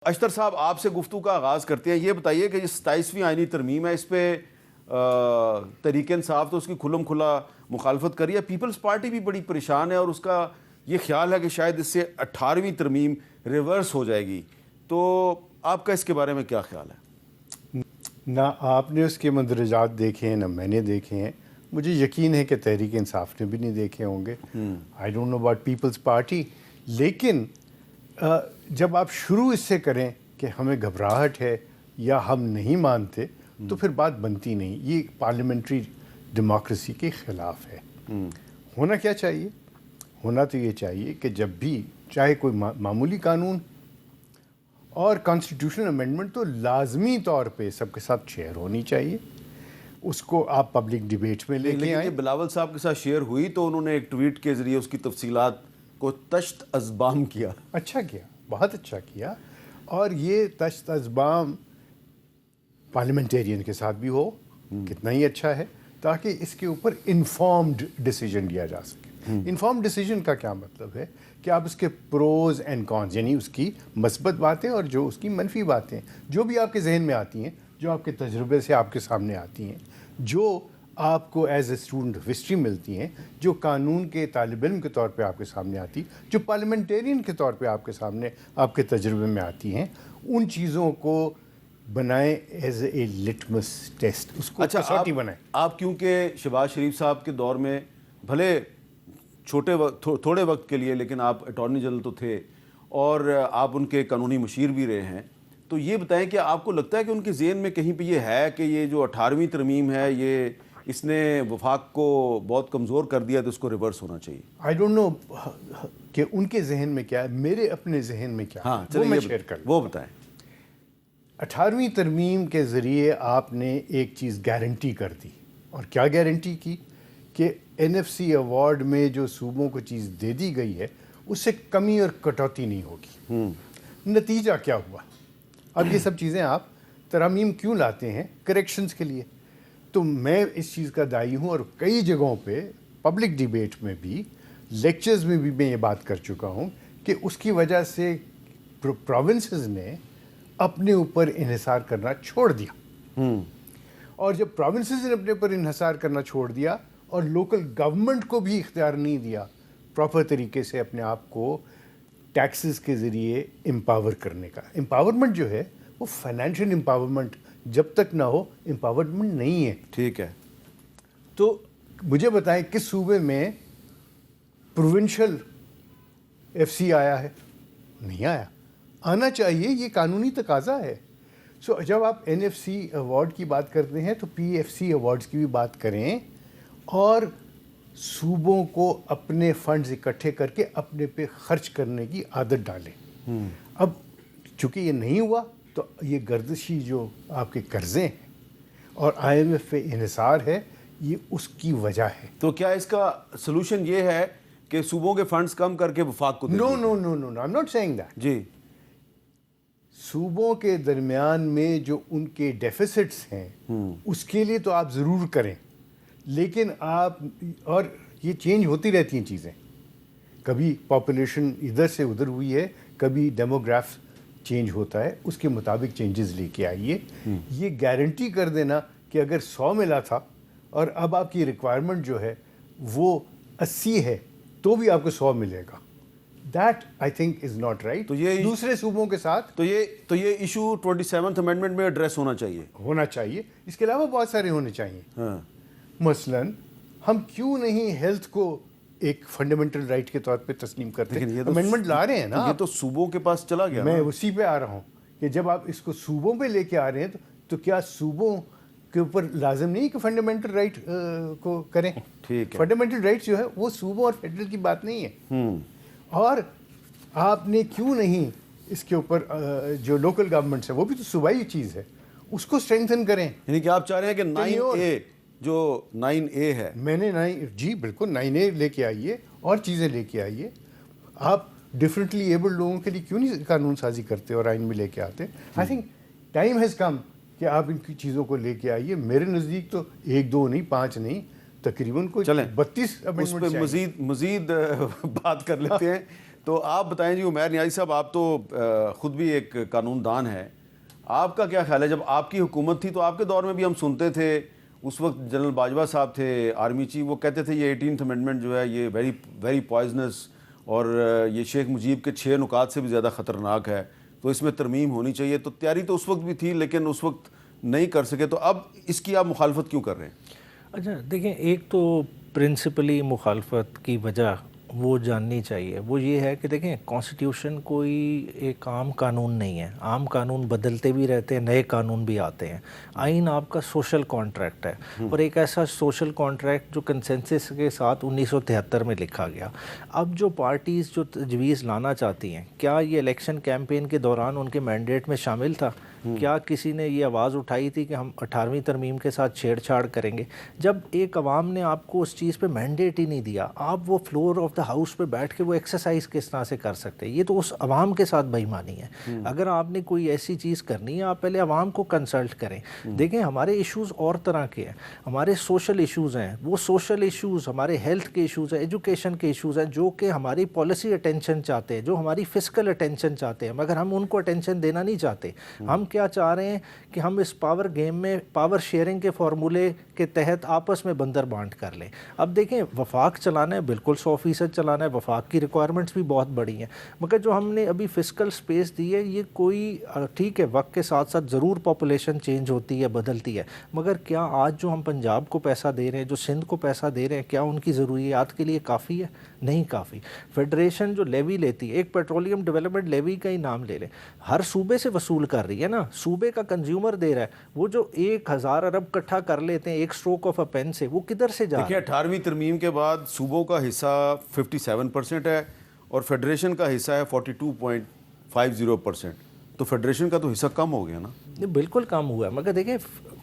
اشتر صاحب آپ سے گفتگو کا آغاز کرتے ہیں. یہ بتائیے کہ یہ 27ویں آئینی ترمیم ہے, اس پہ تحریک انصاف تو اس کی کھلم کھلا مخالفت کری ہے, پیپلز پارٹی بھی بڑی پریشان ہے اور اس کا یہ خیال ہے کہ شاید اس سے 18ویں ترمیم ریورس ہو جائے گی. تو آپ کا اس کے بارے میں کیا خیال ہے؟ نہ آپ نے اس کے مندرجات دیکھے ہیں نہ میں نے دیکھے ہیں. مجھے یقین ہے کہ تحریک انصاف نے بھی نہیں دیکھے ہوں گے. I don't know about Peoples Party. لیکن جب آپ شروع اس سے کریں کہ ہمیں گھبراہٹ ہے یا ہم نہیں مانتے تو پھر بات بنتی نہیں. یہ پارلیمنٹری ڈیموکریسی کے خلاف ہے. ہونا کیا چاہیے؟ ہونا تو یہ چاہیے کہ جب بھی چاہے کوئی معمولی قانون اور کانسٹیٹیوشنل امینڈمنٹ تو لازمی طور پہ سب کے ساتھ شیئر ہونی چاہیے. اس کو آپ پبلک ڈیبیٹ میں لے کے آئیں. بلاول صاحب کے ساتھ شیئر ہوئی تو انہوں نے ایک ٹویٹ کے ذریعے اس کی تفصیلات کو تشت ازبام کیا. اچھا کیا, بہت اچھا کیا. اور یہ تشت ازبام پارلیمنٹیرین کے ساتھ بھی ہو, کتنا ہی اچھا ہے, تاکہ اس کے اوپر انفارمڈ ڈیسیجن لیا جا سکے. انفارمڈ ڈیسیجن کا کیا مطلب ہے کہ آپ اس کے پروز اینڈ کونز, یعنی اس کی مثبت باتیں اور جو اس کی منفی باتیں, جو بھی آپ کے ذہن میں آتی ہیں, جو آپ کے تجربے سے آپ کے سامنے آتی ہیں, جو آپ کو as a student of history ملتی ہیں, جو قانون کے طالب علم کے طور پہ آپ کے سامنے آتی, جو پارلیمنٹیرین کے طور پہ آپ کے سامنے آپ کے تجربے میں آتی ہیں, ان چیزوں کو بنائیں ایز اے لٹمس ٹیسٹ, اس کو کسوٹی بنائیں. آپ کیونکہ شہباز شریف صاحب کے دور میں بھلے تھوڑے وقت کے لیے, لیکن آپ اٹارنی جنرل تو تھے اور آپ ان کے قانونی مشیر بھی رہے ہیں, تو یہ بتائیں کہ آپ کو لگتا ہے کہ ان کے ذہن میں کہیں پہ یہ ہے کہ یہ جو 18ویں ترمیم ہے یہ اس نے وفاق کو بہت کمزور کر دیا تو اس کو ریورس ہونا چاہیے؟ آئی ڈونٹ نو کہ ان کے ذہن میں کیا ہے, میرے اپنے ذہن میں کیا ہے وہ میں شیئر کر لوں. وہ بتائیں. 18ویں ترمیم کے ذریعے آپ نے ایک چیز گارنٹی کر دی, اور کیا گارنٹی کی کہ این ایف سی ایوارڈ میں جو صوبوں کو چیز دے دی گئی ہے اس سے کمی اور کٹوتی نہیں ہوگی. نتیجہ کیا ہوا؟ اب یہ سب چیزیں آپ ترامیم کیوں لاتے ہیں؟ کریکشنز کے لیے. تو میں اس چیز کا داعی ہوں, اور کئی جگہوں پہ پبلک ڈیبیٹ میں بھی, لیکچرز میں بھی میں یہ بات کر چکا ہوں کہ اس کی وجہ سے پروونسز نے اپنے اوپر انحصار کرنا چھوڑ دیا. اور جب پروونسز نے اپنے اوپر انحصار کرنا چھوڑ دیا اور لوکل گورنمنٹ کو بھی اختیار نہیں دیا پراپر طریقے سے اپنے آپ کو ٹیکسز کے ذریعے امپاور کرنے کا. امپاورمنٹ جو ہے وہ فائنینشیل امپاورمنٹ جب تک نہ ہو امپاورمنٹ نہیں ہے. ٹھیک ہے. تو مجھے بتائیں کس صوبے میں پروونشل ایف سی آیا ہے؟ نہیں آیا. آنا چاہیے, یہ قانونی تقاضا ہے. سو جب آپ این ایف سی ایوارڈ کی بات کرتے ہیں تو پی ایف سی ایوارڈز کی بھی بات کریں, اور صوبوں کو اپنے فنڈز اکٹھے کر کے اپنے پہ خرچ کرنے کی عادت ڈالیں. اب چونکہ یہ نہیں ہوا تو یہ گردشی جو آپ کے قرضے ہیں اور آئی ایم ایف پہ انحصار ہے, یہ اس کی وجہ ہے. تو کیا اس کا سلوشن یہ ہے کہ صوبوں کے فنڈز کم کر کے وفاق کو دے دیں؟ No no no no, I am not saying that. جی, صوبوں کے درمیان میں جو ان کے ڈیفیسٹس ہیں اس کے لیے تو آپ ضرور کریں, لیکن آپ, اور یہ چینج ہوتی رہتی ہیں چیزیں, کبھی پاپولیشن ادھر سے ادھر ہوئی ہے, کبھی ڈیموگراف چینج ہوتا ہے, اس کے مطابق چینجز لے کے آئیے. یہ گارنٹی کر دینا کہ اگر 100 ملا تھا اور اب آپ کی ریکوائرمنٹ جو ہے وہ 80 ہے تو بھی آپ کو 100 ملے گا, that I think is not right. تو یہ دوسرے صوبوں کے ساتھ تو یہ ایشو 27th امینڈمنٹ میں ایڈریس ہونا چاہیے. اس کے علاوہ بہت سارے ہونے چاہیے. مثلا ہم کیوں نہیں ہیلتھ کو ایک فنڈامنٹل رائٹ کے طور پہ تسلیم کرتے ہیں؟ امینڈمنٹ لا رہے ہیں نا, یہ تو صوبوں کے پاس چلا گیا. میں اسی پہ آ رہا ہوں کہ جب آپ اس کو صوبوں پہ لے کے آ رہے ہیں تو کیا صوبوں کے اوپر لازم نہیں کہ فنڈامنٹل رائٹ کو کریں؟ ٹھیک ہے. فنڈامنٹل رائٹ جو ہے وہ صوبوں اور فیڈرل کی بات نہیں ہے. اور آپ نے کیوں نہیں اس کے اوپر جو لوکل گورنمنٹس ہے وہ بھی تو صوبائی چیز ہے, اس کو اسٹرینتھن کریں. یعنی کہ آپ چاہ رہے ہیں کہ 9A جو 9A ہے, میں نے جی بالکل 9A لے کے آئیے اور چیزیں لے کے آئیے. آپ ڈفرینٹلی ایبلڈ لوگوں کے لیے کیوں نہیں قانون سازی کرتے اور آئین میں لے کے آتے؟ I think time has come کہ آپ ان کی چیزوں کو لے کے آئیے. میرے نزدیک تو 1 2 نہیں 5 نہیں, تقریباً کوئی 32 اس پہ مزید بات کر لیتے ہیں. تو آپ بتائیں جی عمیر نیازی صاحب، آپ تو خود بھی ایک قانون دان ہیں، آپ کا کیا خیال ہے؟ جب آپ کی حکومت تھی تو آپ کے دور میں بھی ہم سنتے تھے، اس وقت جنرل باجوہ صاحب تھے آرمی چیف، وہ کہتے تھے یہ 18th امینڈمنٹ جو ہے یہ ویری پوائزنس، اور یہ شیخ مجیب کے 6 نکات سے بھی زیادہ خطرناک ہے، تو اس میں ترمیم ہونی چاہیے. تو تیاری تو اس وقت بھی تھی لیکن اس وقت نہیں کر سکے، تو اب اس کی آپ مخالفت کیوں کر رہے ہیں؟ اچھا دیکھیں، ایک تو پرنسپلی مخالفت کی وجہ وہ جاننی چاہیے، وہ یہ ہے کہ دیکھیں کانسٹیٹیوشن کوئی ایک عام قانون نہیں ہے، عام قانون بدلتے بھی رہتے ہیں، نئے قانون بھی آتے ہیں. آئین آپ کا سوشل کانٹریکٹ ہے، اور ایک ایسا سوشل کانٹریکٹ جو کنسنسس کے ساتھ 1973 میں لکھا گیا. اب جو پارٹیز جو تجویز لانا چاہتی ہیں، کیا یہ الیکشن کیمپین کے دوران ان کے مینڈیٹ میں شامل تھا؟ کیا کسی نے یہ آواز اٹھائی تھی کہ ہم 18ویں ترمیم کے ساتھ چھیڑ چھاڑ کریں گے؟ جب ایک عوام نے آپ کو اس چیز پہ مینڈیٹ ہی نہیں دیا، آپ وہ فلور آف دا ہاؤس پہ بیٹھ کے وہ ایکسرسائز کس طرح سے کر سکتے؟ یہ تو اس عوام کے ساتھ بے ایمانی ہے. اگر آپ نے کوئی ایسی چیز کرنی ہے، آپ پہلے عوام کو کنسلٹ کریں. دیکھیں ہمارے ایشوز اور طرح کے ہیں، ہمارے سوشل ایشوز ہیں، وہ سوشل ایشوز ہمارے ہیلتھ کے ایشوز ہیں، ایجوکیشن کے ایشوز ہیں، جو کہ ہماری پالیسی اٹینشن چاہتے ہیں، جو ہماری فسکل اٹینشن چاہتے ہیں، مگر ہم ان کو اٹینشن دینا نہیں چاہتے. ہم کیا چاہ رہے ہیں کہ ہم اس پاور گیم میں پاور شیئرنگ کے فارمولے کے تحت آپس میں بندر بانٹ کر لیں. اب دیکھیں وفاق چلانا ہے، بالکل 100% چلانا ہے، وفاق کی ریکوائرمنٹس بھی بہت بڑی ہیں، مگر جو ہم نے ابھی فسکل سپیس دی ہے یہ کوئی ٹھیک ہے، وقت کے ساتھ ساتھ ضرور پاپولیشن چینج ہوتی ہے، بدلتی ہے، مگر کیا آج جو ہم پنجاب کو پیسہ دے رہے ہیں، جو سندھ کو پیسہ دے رہے ہیں، کیا ان کی ضروریات کے لیے کافی ہے؟ نہیں کافی. فیڈریشن جو لیوی لیتی ہے، ایک پیٹرولیم ڈیولپمنٹ لیوی کا ہی نام لے لیں، ہر صوبے سے وصول کر رہی ہے نا، صوبے کا کنزیومر دے رہا ہے. وہ جو 1000 ارب اکٹھا کر لیتے ہیں ایک اسٹروک آف اے پین سے، وہ کدھر سے جا رہا ہے؟ دیکھیں 18ویں ترمیم کے بعد صوبوں کا حصہ 57% ہے اور فیڈریشن کا حصہ ہے 42.50%. تو فیڈریشن کا تو حصہ کم ہو گیا نا؟ بالکل کم ہوا ہے، مگر دیکھیں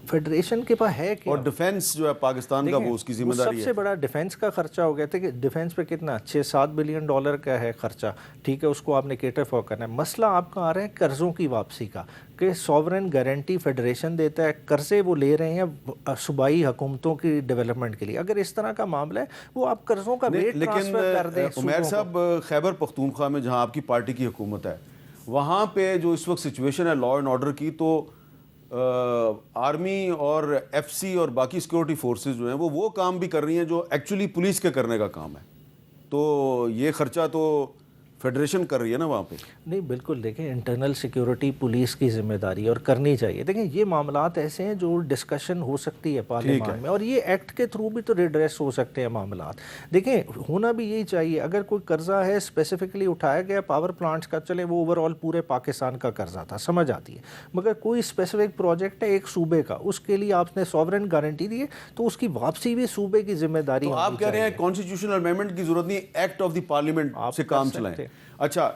فیڈریشن کے پاس ہے کیا؟ اور ڈیفنس جو ہے پاکستان کا وہ اس کی ذمہ داری ہے. سب سے بڑا ڈیفنس کا خرچہ ہو گیا تھا کہ ڈیفنس پہ کتنا 6-7 بلین ڈالر کا ہے خرچہ، ٹھیک ہے، اس کو آپ نے کیٹر فور کرنا ہے. مسئلہ آپ کا آ رہا ہے قرضوں کی واپسی کا، کہ سوورن گارنٹی فیڈریشن دیتا ہے، قرضے وہ لے رہے ہیں صوبائی حکومتوں کی ڈیولپمنٹ کے لیے. اگر اس طرح کا معاملہ ہے وہ آپ قرضوں کا ویٹ ٹرانسفر کر دیں. لیکن عمیر صاحب خیبر پختونخوا میں جہاں آپ کی پارٹی کی حکومت ہے، وہاں پہ جو اس وقت سچویشن ہے لا اینڈ آرڈر کی، تو آرمی اور ایف سی اور باقی سیکورٹی فورسز جو ہیں وہ کام بھی کر رہی ہیں جو ایکچولی پولیس کے کرنے کا کام ہے. تو یہ خرچہ تو فیڈریشن کر رہی ہے نا وہاں پہ. نہیں بالکل، دیکھیں انٹرنل سیکیورٹی پولیس کی ذمہ داری ہے اور کرنی چاہیے. دیکھیں یہ معاملات ایسے ہیں جو ڈسکشن ہو سکتی ہے پارلیمان میں، اور یہ ایکٹ کے تھرو بھی تو ریڈریس ہو سکتے ہیں معاملات. دیکھیں ہونا بھی یہی چاہیے، اگر کوئی قرضہ ہے اسپیسیفکلی اٹھایا گیا پاور پلانٹس کا، چلے وہ اوور آل پورے پاکستان کا قرضہ تھا، سمجھ آتی ہے، مگر کوئی اسپیسیفک پروجیکٹ ہے ایک صوبے کا، اس کے لیے آپ نے سوورن گارنٹی دی ہے تو اس کی واپسی بھی صوبے کی ذمہ داری. تو آپ کہہ رہے ہیں کانسٹیٹیوشنل امینڈمنٹ کی ضرورت نہیں، ایکٹ آف دی پارلیمنٹ سے کام چلائیں. اچھا